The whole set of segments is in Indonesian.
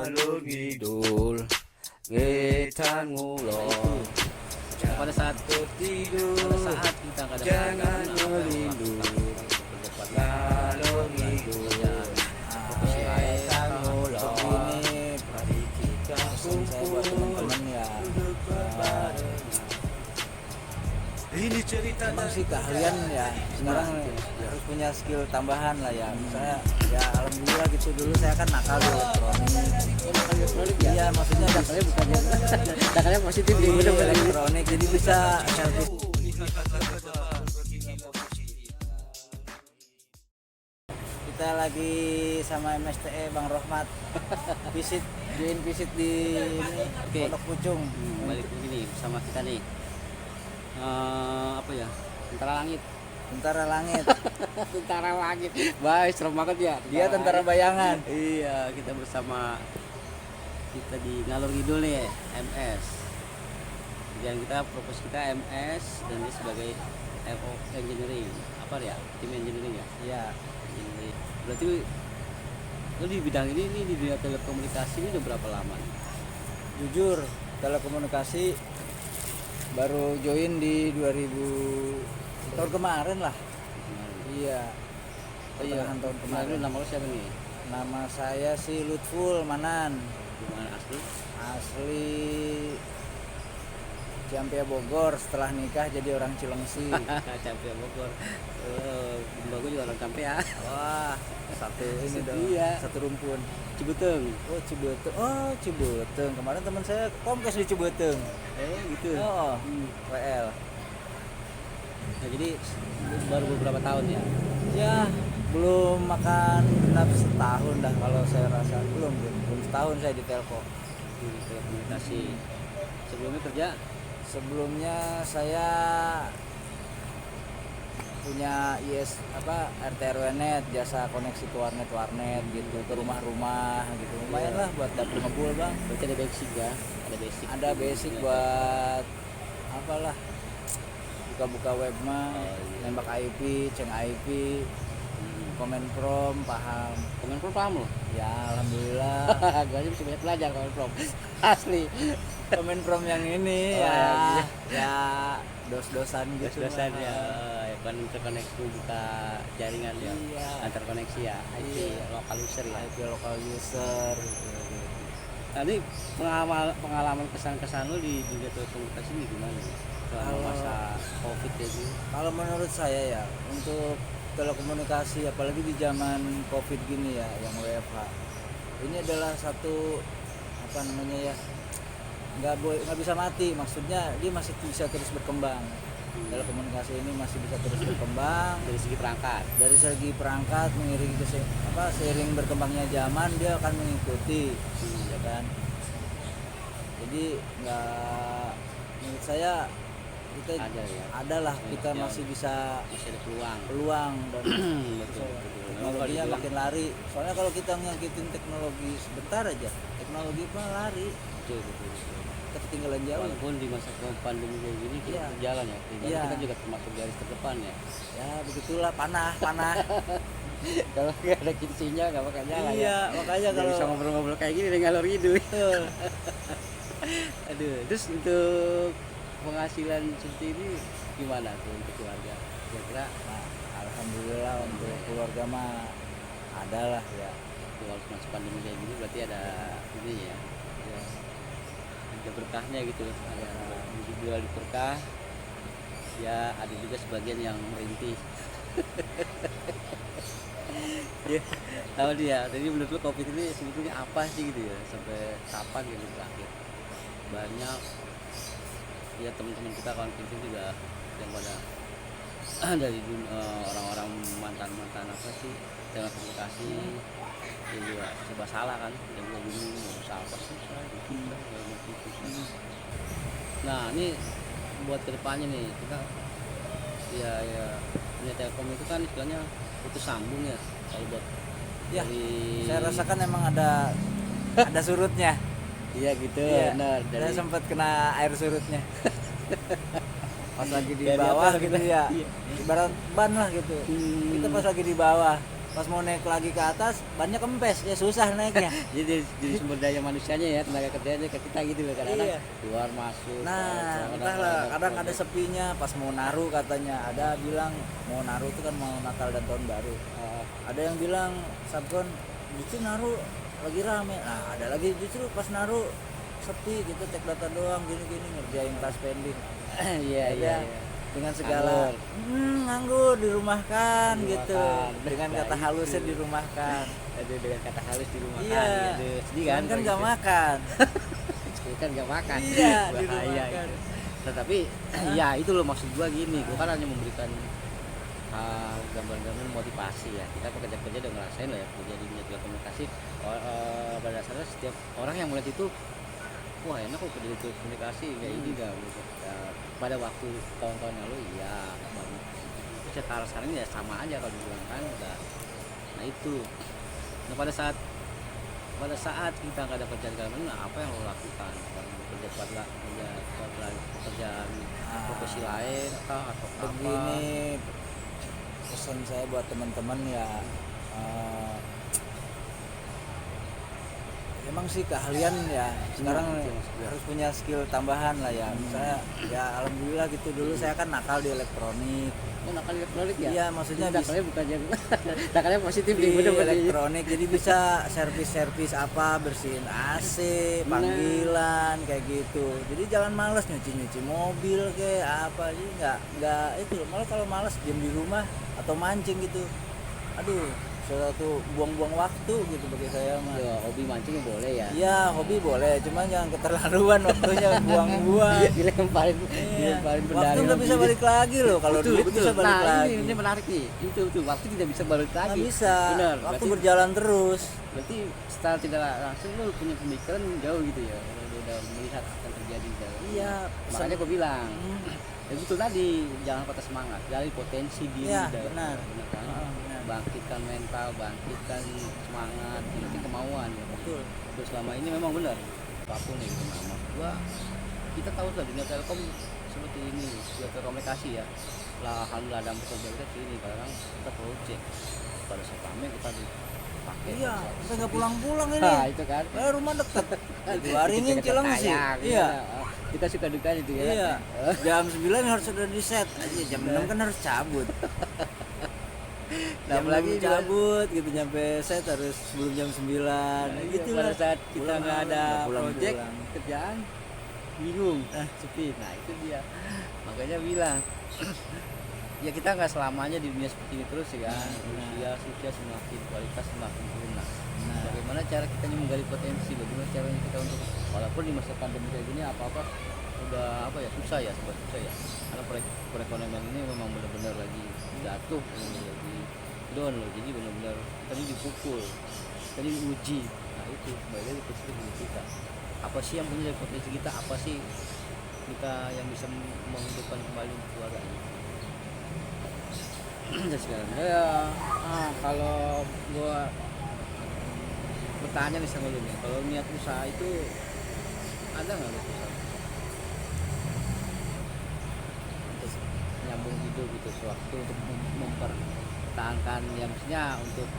ngalur ngidul ngetan ngulon. Pada saat Tidur kita kadang jangan merindu ngalur ngidul ngetan ngulon. Mari kita Pesan saya buat teman-teman ya, ini cerita emang sih keahlian ya sekarang harus punya skill tambahan lah ya. Misalnya ya alhamdulillah gitu, dulu saya kan nakal di elektronik. Iya, maksudnya dakalnya bukan dakalnya positif di di elektronik jadi bisa service. Kita lagi sama MSTE Bang Rohmat join visit di ini Pondok Pucung. Balik begini sama kita nih. Apa ya? Tentara langit. Tentara Langit. Tentara langit. Baik, serem banget ya. Dia tentara bayangan. Iya, kita bersama kita di ngalur ngidul nih, MS. Dan kita propose kita MS dan dia sebagai FO engineering. Apa ya? Tim engineering ya? Iya. Engineering. Berarti lo di bidang ini di dunia telekomunikasi ini udah berapa lama nih? Jujur, telekomunikasi baru join di 2000 tahun kemarin lah. Iya. Pertengahan tahun Kemarin kemarin. nama lo siapa nih? Nama saya si Lutful Manan. Gimana asli? Asli Ciampea Bogor, setelah nikah jadi orang Cilengsi. Campea Bogor. Bumba gue juga orang Campea. Wah, satu ini dong. Iya. Satu rumpun. Cibuteng. Oh, Cibeteng. Oh, Cibeteng. Kemarin teman saya komkes di Cibeteng. Gitu. Oh, WL. Nah, jadi baru beberapa tahun ya. Ya, belum makan genap setahun dah kalau saya rasa. Belum setahun saya di Telco. Di telekomunikasi. Sebelumnya kerja Sebelumnya saya punya RT RW net, jasa koneksi ke warnet gitu, ke rumah-rumah gitu. Lumayan lah buat dapur ngebul, Bang. berarti ada basic ya? Ada basic. Ada basic buat apalah, buka-buka web mah, nembak IP, ceng IP, komen prom, paham. Komen pro paham lo? Ya alhamdulillah. Gue aja masih banyak belajar komen pro. Asli. Komen prom yang ini Oh, ya, iya. ya dos-dosan gitu. Dosen mah. ya, kan terkoneksi buka jaringan ya. Iya. Antar koneksi ya. IP Iya. lokal user ya. IP lokal user gitu. Tadi pengalaman kesan-kesan lo di dunia telekomunikasi ini gimana nih? Selama Kalau- masa Covid kayak gini. Kalau menurut saya ya, untuk telekomunikasi apalagi di zaman Covid gini ya, yang WFH, ini adalah satu apa namanya ya, nggak bisa mati. Maksudnya dia masih bisa terus berkembang. Telekomunikasi ini masih bisa terus berkembang. Dari segi perangkat. Dari segi perangkat mengiringi seiring berkembangnya zaman dia akan mengikuti, ya kan. Jadi nggak, menurut saya kita Ada ya. adalah kita Ya. masih bisa Masih ada peluang. peluang dan Betul. teknologinya makin lari. Soalnya kalau kita ngikutin teknologi sebentar aja, teknologi pun lari, Betul. kita ketinggalan jauh. Walaupun di masa pandemi kayak gini kita Iya. jalan ya. Iya. Kita juga termasuk garis terdepan ya. Ya begitulah, panah. Kalau nggak ada kinsinya nggak bakal jalan ya. Iya, makanya Nggak bisa kalau ngobrol-ngobrol kayak gini dengan ngalor ngidul. betul. Aduh, terus untuk penghasilan seperti ini gimana tuh untuk keluarga? Kira-kira Nah, alhamdulillah untuk keluarga mah ada lah ya. kalau masuk pandemi kayak gini berarti ada ini ya, Ya, ada berkahnya gitu, ada jual di berkah. Ya ada juga sebagian yang merintih. Ya, tahu dia. Jadi menurut lo Covid ini sebetulnya apa sih gitu ya? Sampai kapan gitu berakhir? Banyak ya teman-teman kita kawan kita juga yang pada dari orang-orang mantan apa sih dengan komunikasi dia juga coba salah kan, dia juga bingung mau usaha apa susah gitu, susah. Nah ini buat kedepannya nih kita ya punya Telkom itu kan istilahnya putus sambung ya kalau buat Ya, dari saya rasakan emang ada surutnya. iya gitu. Iya, Benar, saya sempat kena air surutnya. Pas lagi di Dari bawah atas gitu kita. ya. Iya. Ibarat ban lah gitu. Hmm. Kita pas lagi di bawah, pas mau naik lagi ke atas banyak kempes ya susah naiknya. Jadi sumber daya manusianya ya, tenaga kerjanya ke kita gitu kadang-kadang Iya. keluar masuk. Nah, entahlah, kadang ada sepinya pas mau naruh katanya. Ada bilang mau naruh itu kan mau Natal dan Tahun Baru. Ada yang bilang Sabkon justru naruh lagi rame. Nah, ada lagi justru pas naruh sepi gitu, cek data doang gini-gini ngerjain task pending. Iya Ada iya. dengan segala nganggur dirumahkan gitu. Dengan kata halusnya Itu. dirumahkan. Aduh, dengan kata halus di rumah Iya. aduh, sedih Kan kan nggak gitu. makan. Kan nggak makan. Iya, di rumah bahaya makan. gitu. Tetapi ya itu loh maksud gua gini, gua kan hanya memberikan gambar-gambar motivasi ya. Kita pekerja-pekerja udah ngerasain lah ya kerja di dunia telekomunikasi. Pada dasarnya setiap orang yang melihat itu, wah enak kok kerja di telekomunikasi kayak ini gak gitu. Pada waktu tahun-tahun lalu iya banget. Terus sekarang ini ya sama aja kalau dibilang kan udah. Nah itu. Nah pada saat kita nggak ada kerjaan kayak nah apa yang lo lakukan? Pekerjaan profesi lain atau Begini pesan saya buat teman-teman ya, emang sih keahlian ya sekarang harus punya skill tambahan lah ya. Misalnya ya alhamdulillah gitu, dulu saya kan nakal di elektronik. Oh, nakal elektronik ya? Iya, maksudnya nakalnya bukan yang nakalnya positif di nih, bener-bener. elektronik jadi bisa servis apa, bersihin AC, panggilan kayak gitu. Jadi jangan malas nyuci mobil kayak apa, jadi nggak itu malah kalau malas diam di rumah atau mancing gitu, aduh suatu buang-buang waktu gitu bagi saya mah. Ya, hobi mancing boleh ya. Iya, hobi boleh, cuman jangan keterlaluan waktunya buang-buang. dilemparin Iya. benda Waktu nggak bisa balik lagi loh, kalau Betul, duit betul. bisa balik Nah, lagi. ini menarik nih. Itu waktu tidak bisa balik lagi. Nggak bisa, Benar. waktu Berarti, berjalan terus. berarti secara tidak langsung lu punya pemikiran jauh gitu ya. Lu udah melihat akan terjadi dalam. Iya, Makanya gue bilang, Hmm. ya betul tadi, jangan patah semangat, gali potensi diri. Iya, dan- benar. kan? Oh, benar. Bangkitkan mental, bangkitkan semangat, yang penting kemauan ya. Betul. Terus selama ini memang benar apapun ya gitu. Nah, maksud gua kita tahu lah dunia telkom seperti ini, dunia telekomunikasi ya. Lah alhamdulillah ada bekerja kita sini, kadang kita project pada saat kami kita dipakai. Iya, kita nggak pulang-pulang ini. Nah, itu kan. Rumah deket. Waringin Cilengsi. Iya. Kita suka duka itu ya. Iya. Jam 9 harus sudah di set. Aja jam 6 kan harus cabut. Jam lagi juga- cabut gitu nyampe set harus sebelum jam 9. Nah, Gitu pada lah. saat kita Pulang nggak ada nggak pulang-pulang. project kerjaan bingung sepi. Nah itu dia, makanya bilang ya kita nggak selamanya di dunia seperti ini terus ya kan. Usia semakin kualitas semakin turun. Nah, bagaimana cara kita menggali potensi, bagaimana caranya kita untuk walaupun di masa pandemi kayak gini apa udah susah ya karena perekonomian ini memang benar-benar lagi jatuh, lagi down loh, jadi benar-benar kita ini dipukul, kita ini diuji. Nah itu kembali lagi ke diri kita, apa sih yang punya dari potensi kita, apa sih kita yang bisa menghidupkan kembali untuk keluarga ini. Dan sekarang kalau gua bertanya nih sama lu nih, kalau niat usaha itu ada nggak lu usaha untuk nyambung hidup gitu sewaktu untuk mempertahankan ya maksudnya untuk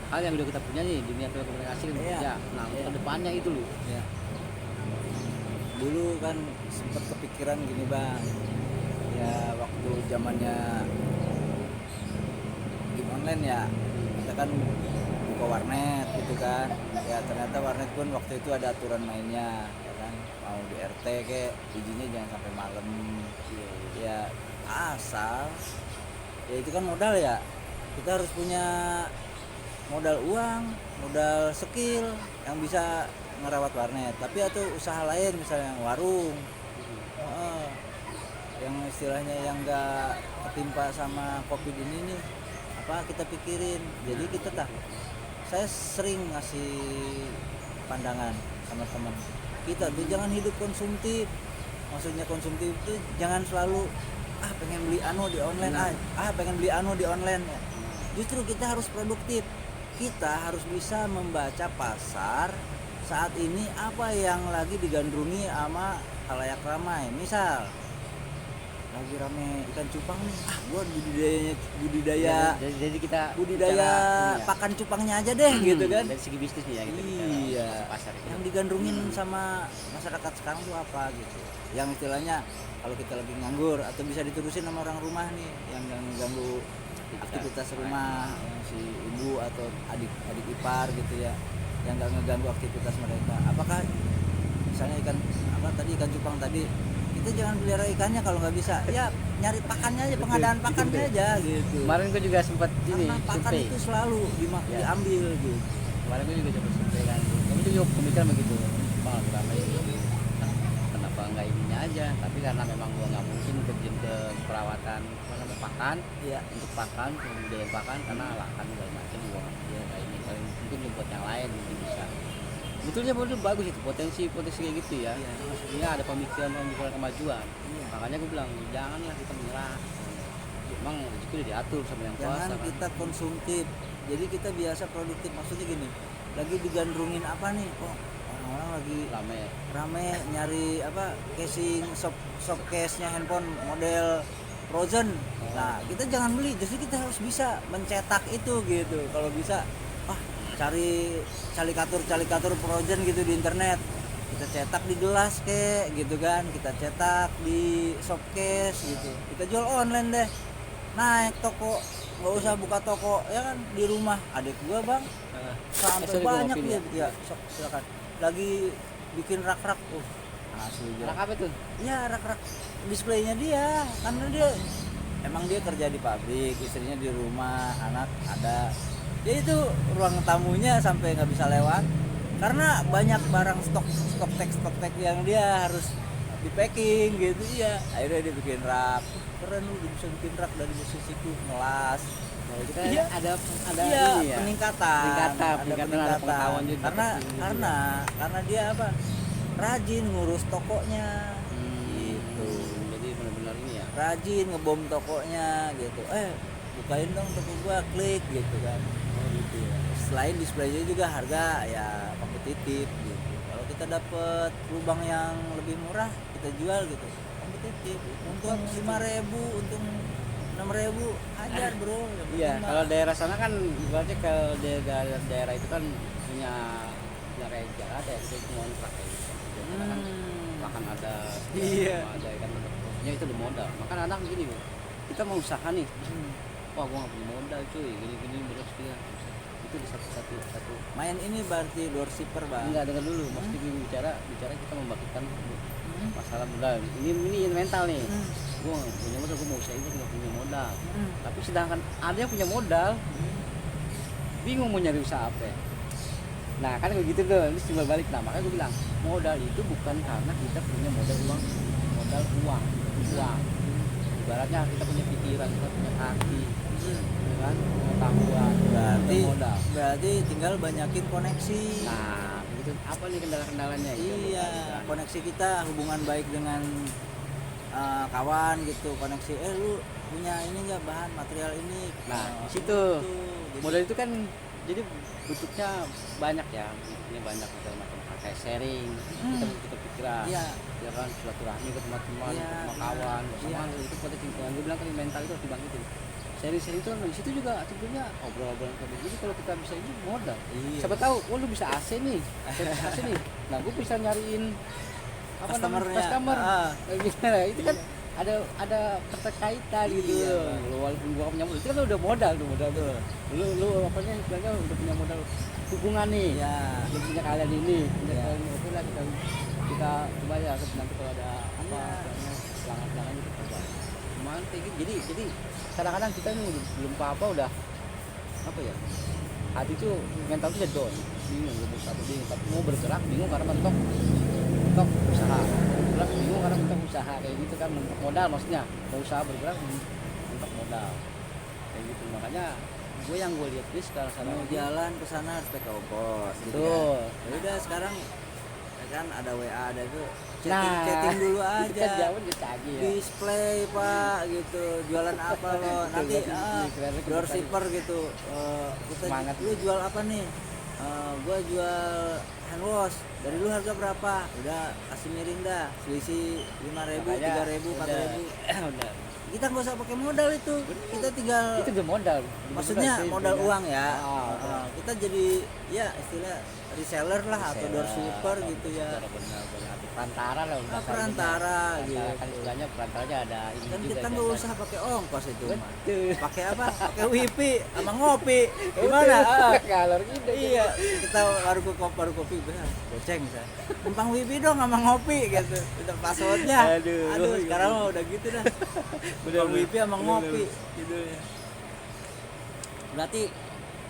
hal yang udah kita punya nih dunia telekomunikasi kan Iya. kerja. Nah untuk kedepannya itu lu Ya. Dulu kan sempat kepikiran gini bang, ya waktu zamannya game online ya, kita kan buka warnet gitu kan, ya ternyata warnet pun waktu itu ada aturan mainnya, ya kan mau di RT kayak izinnya jangan sampai malam, ya asal ya itu kan modal ya, kita harus punya modal uang, modal skill yang bisa ngerawat warnet. Tapi atau usaha lain misalnya warung, yang istilahnya yang enggak ketimpa sama covid ini nih, apa kita pikirin. Jadi kita saya sering ngasih pandangan sama teman kita tuh jangan hidup konsumtif. Maksudnya konsumtif itu jangan selalu pengen beli di online, pengen beli di online. Justru kita harus produktif. Kita harus bisa membaca pasar saat ini apa yang lagi digandrungi sama khalayak ramai. Misal lagi rame ikan cupang nih, gua budidaya jadi kita budidaya bicara ini ya, pakan cupangnya aja deh gitu kan. dari segi bisnis nih ya gitu Iya, pasar itu yang digandrungin sama masyarakat sekarang tuh apa gitu, yang istilahnya kalau kita lagi nganggur atau bisa diterusin sama orang rumah nih yang ganggu aktivitas rumah, yang si ibu atau adik ipar gitu ya, yang nggak ngeganggu aktivitas mereka. Apakah misalnya ikan cupang tadi, kita jangan pelihara ikannya kalau nggak bisa, ya nyari pakannya aja, pengadaan pakannya aja gitu. kemarin gue juga sempat ini Karena pakan survei. itu selalu Ya. diambil gitu. Kemarin gue juga coba survei kan, kamu juga pemikiran begitu, bang lagi ramai ini, kenapa nggak ininya aja, tapi karena memang gue nggak mungkin terjun ke perawatan apa namanya pakan, Iya. untuk pakan, pembudayaan pakan, karena lahan segala macam gue nggak ini, paling mungkin buat yang lain mungkin bisa. Betulnya bagus itu potensi kayak gitu ya. Iya. Maksudnya ada pemikiran kemajuan. Iya. Makanya gue bilang janganlah kita menyerah. Emang rezeki udah diatur sama yang kuasa Jangan kan. kita konsumtif, jadi kita biasa produktif. Maksudnya gini, lagi digandrungin apa nih, orang-orang lagi rame nyari apa, casing shop case-nya handphone model Frozen. Nah, kita jangan beli, justru kita harus bisa mencetak itu gitu. Kalau bisa cari calikatur Frozen gitu di internet, kita cetak di gelas kek gitu kan, kita cetak di shopcase gitu, kita jual online deh, naik toko, nggak usah buka toko ya kan, di rumah adik gua bang sampai sorry, banyak gua dia ngopi ya, sok silakan, lagi bikin rak-rak asli Anak apa tuh? ya, rak-rak displaynya dia, karena dia emang dia kerja di pabrik, istrinya di rumah, anak ada. Jadi itu ruang tamunya sampai nggak bisa lewat karena banyak barang stok tek yang dia harus di packing gitu ya. Akhirnya dia bikin rak, keren lu, dia bisa bikin rak dari musisiku ngelas. Nah, itu kan Iya. ada Iya, ini ya. peningkatan, ada pengetahuan juga. karena dia apa, rajin ngurus tokonya gitu, Jadi benar-benar ini ya. rajin ngebom tokonya gitu, bukain dong toko gua, klik gitu kan. Gitu ya. Selain displaynya juga harga ya kompetitif gitu. Kalau kita dapat lubang yang lebih murah, kita jual gitu, kompetitif. Untung 5.000, untung 6.000, hajar bro. Yang Iya, penting kalau mah. daerah sana kan ibaratnya kalau daerah itu kan punya kayak Jakarta ya, kita cuma kontrak kayak gitu. Karena kan makan ada, Iya. ada ikan ya itu udah modal. Makanya anak gini, kita mau usaha nih, wah gua nggak punya modal cuy, gini terus dia itu di satu Main ini berarti doorshipper bang. enggak dengar dulu, mesti bicara kita membagikan masalah modal. Ini mental nih. Gua nggak punya modal, gua mau usaha itu nggak punya modal. Tapi sedangkan ada yang punya modal, bingung mau nyari usaha apa. Nah kan begitu tuh, ini timbal balik. Nah makanya gue bilang modal itu bukan karena kita punya modal uang, ibaratnya kita punya pikiran, kita punya hati, ya kan, pengetahuan, modal. Berarti tinggal banyakin koneksi. Nah begitu, apa nih kendala-kendalanya? Iya, koneksi kita, hubungan baik dengan kawan gitu, koneksi, lu punya ini nggak, bahan material ini. Nah di situ Jadi, modal itu kan jadi bentuknya banyak ya, ini banyak segala macam, kayak sharing, kita pikiran, iya, ya kan, silaturahmi ke teman-teman, Iya, sama kawan, iya. sama itu potensi yang gue bilang tadi, mental itu harus dibangkitin. Sharing itu kan di situ juga tentunya obrolan kayak begini, kalau kita bisa ini modal. Iya. Siapa tahu, lu bisa AC nih, AC nih, nah gue bisa nyariin apa namanya, Customer-nya. customer, kayak gitu. Nah, itu kan ada keterkaitan gitu. Iya. Lu walaupun gua punya modal, itu kan udah modal tuh, lu apanya istilahnya udah punya modal hubungan nih. Iya. Lu punya kalian ini, punya Iya. kalian itu lah, kita coba ya nanti kalau ada apa Iya. pelanggan kita coba. Cuman kayak gitu, jadi kadang-kadang kita ini belum apa udah apa ya, hati tuh mental tuh down, bingung tapi mau bergerak bingung karena mentok usaha, bergerak bingung karena mentok usaha kayak gitu kan, mentok modal, maksudnya mau usaha bergerak mentok modal kayak gitu. Makanya yang gue lihat di sekarang sana mau jalan ke sana harus pakai ongkos gitu Betul. kan. Ya udah sekarang ya kan ada WA, ada itu Nah, chatting dulu itu kan aja, jauh dia canggih ya. display pak gitu, jualan apa lo nanti, Betul, kreatif, dropshipper gitu, kita Semangat. lu jual apa nih, Gua jual hand wash, dari lu harga berapa? Udah kasih miring dah, selisih 5.000, 3.000, 4.000. Udah. Kita nggak usah pakai modal itu, kita tinggal Itu udah modal. maksudnya modal uang ya. Ah, Kita jadi ya istilah reseller lah atau doorstepper gitu ya. Benar. Perantara lah udah. Perantara Kan gitu. istilahnya perantaranya ada ini Kan juga. kita nggak usah pakai ongkos itu mah. Betul. Pakai apa? Pakai wifi sama ngopi. Gimana? Galor gitu. Iya, kita baru kopi benar. Goceng saya. Numpang wifi dong sama ngopi gitu. Udah passwordnya. Aduh, Sekarang mah udah gitu dah. Numpang wifi sama ngopi gitu ya. Berarti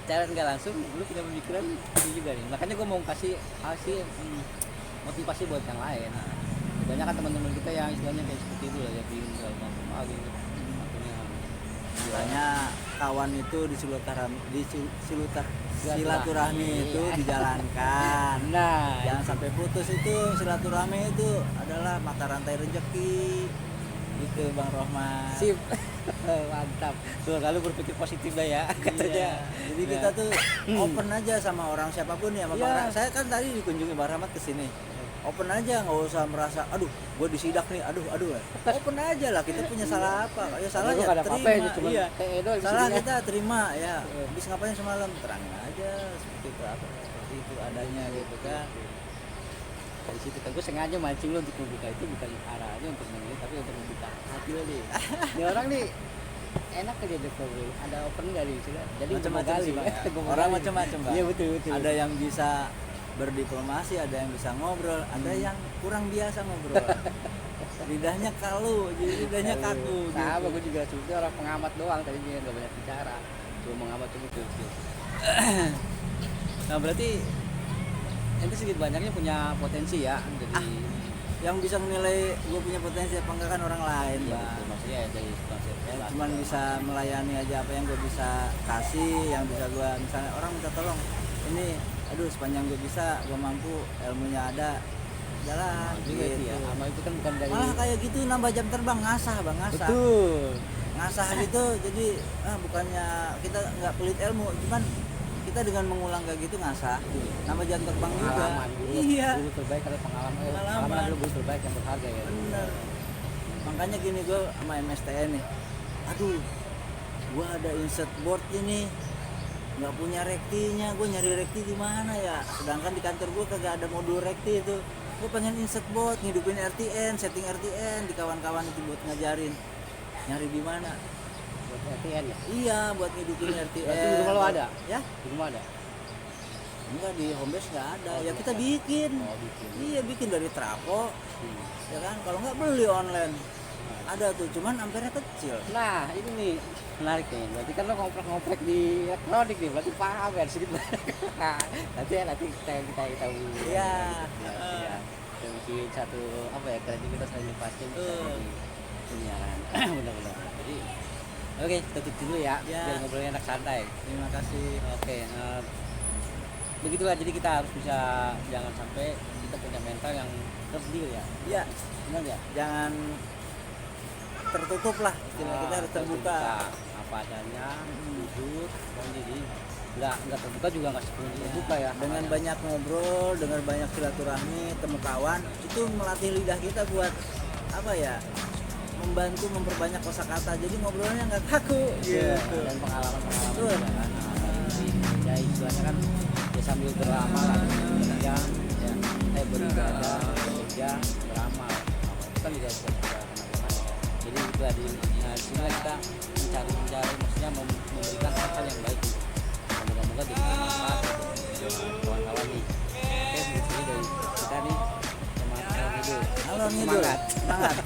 cara nggak langsung lu punya pemikiran ini juga nih. Makanya gue mau kasih motivasi buat yang lain. Banyak kan teman-teman kita yang istilahnya kayak seperti itu lah ya, bingung kalau mau kemana gitu. Akhirnya Makanya kawan itu silaturahmi itu dijalankan. nah, Jangan sampai putus itu. Silaturahmi itu adalah mata rantai rezeki. Gitu Bang Rohman. sip. Mantap. Tuh kalau berpikir positif lah ya katanya. Iya. Jadi kita tuh open aja sama orang siapapun ya, sama Bang Iya. Saya kan tadi dikunjungi Bang Rahmat kesini. Open aja, nggak usah merasa aduh gue disidak nih, aduh open aja lah, kita punya salah apa ya, salah Gua ya nggak ada apa-apa, terima, cuma iya kayak doang di salah sini, kita terima ya, habis ngapain semalam terangin aja seperti itu, apa seperti itu adanya gitu kan. Dari situ kan gue sengaja mancing lo untuk membuka itu, bukan arahnya untuk mengelit tapi untuk membuka hati lo nih. Ini orang nih enak aja deh ngobrol. Ada open nggak di sini? Jadi Macam-macam sih Bang, ya. Gua Orang gali. macam-macam Bang. Iya betul. Ada yang bisa berdiplomasi, ada yang bisa ngobrol, ada yang kurang biasa ngobrol. Lidahnya kalu, jadi lidahnya kaku. Sama gitu. gue juga sebetulnya orang pengamat doang, tadi dia nggak banyak bicara, cuma mengamat cuma tuh. Nah berarti ente sedikit banyaknya punya potensi ya, jadi Yang bisa menilai gue punya potensi apa enggak kan orang lain, iya, Bang. betul. Maksudnya ya dari konsep Ya, cuman bisa melayani aja apa yang gue bisa kasih, yang bisa gue, misalnya orang minta tolong ini, aduh sepanjang gue bisa, gue mampu, ilmunya ada, jalan juga itu gitu. ya. Sama itu kan bukan dari Malah kayak gitu nambah jam terbang, ngasah Bang, ngasah. betul. Ngasah gitu, jadi bukannya kita nggak pelit ilmu, cuman kita dengan mengulang kayak gitu ngasah, nambah jam terbang juga. Pengalaman dulu, Iya, dulu terbaik ada pengalaman, Pengalaman. pengalaman adalah guru terbaik yang berharga ya. bener. Makanya gini, gue sama MSTN nih, aduh gue ada insert board ini nggak punya rektinya, gue nyari rekti di mana ya, sedangkan di kantor gue kagak ada modul rekti itu. Gue pengen insert board, ngidupin RTN, setting RTN di kawan-kawan itu buat ngajarin, nyari di mana. Buat RTN ya. Iya, buat ngidupin RTN. Berarti di rumah lo ada? Ya, Di rumah ada. enggak, di home base nggak ada. Oh, Ya belum kita ada. bikin. Oh, bikin. Iya, bikin dari trafo, Hmm. ya kan. Kalau nggak beli online. Ada tuh, cuman ampernya kecil. Nah ini nih menarik nih, berarti kan lo ngoprek di elektronik nih, berarti paham ya sedikit. nanti kita tahu. Iya. Ya. Dan mungkin satu apa ya, kreativitas saling pasti punya kan. Benar-benar. Jadi oke, tutup dulu ya, Ya. biar ngobrolnya enak santai. Terima kasih. Oke, begitulah, jadi kita harus bisa, jangan sampai kita punya mental yang terdeal ya. Ya, Benar nggak? jangan tertutup lah, istilah kita harus terbuka. Apa adanya, jujur, dan jadi nggak terbuka juga nggak sepenuhnya terbuka ya. Dengan banyak ngobrol, dengan banyak silaturahmi, temu kawan, itu melatih lidah kita buat apa ya? Membantu memperbanyak kosakata. Jadi ngobrolnya nggak kaku Iya, gitu. dan pengalaman Betul. juga kan. Ya istilahnya kan ya sambil beramal lah, bekerja, ya, beribadah, bekerja, beramal. Itu kan juga kemajuan. Jadi itu tadi, nah disini kita mencari, maksudnya memberikan hal yang baik. Moga-moga jadi bermanfaat untuk kawan-kawan nih. Oke, begitu dari kita nih, teman-teman itu. Halo Ngidul, Semangat. semangat.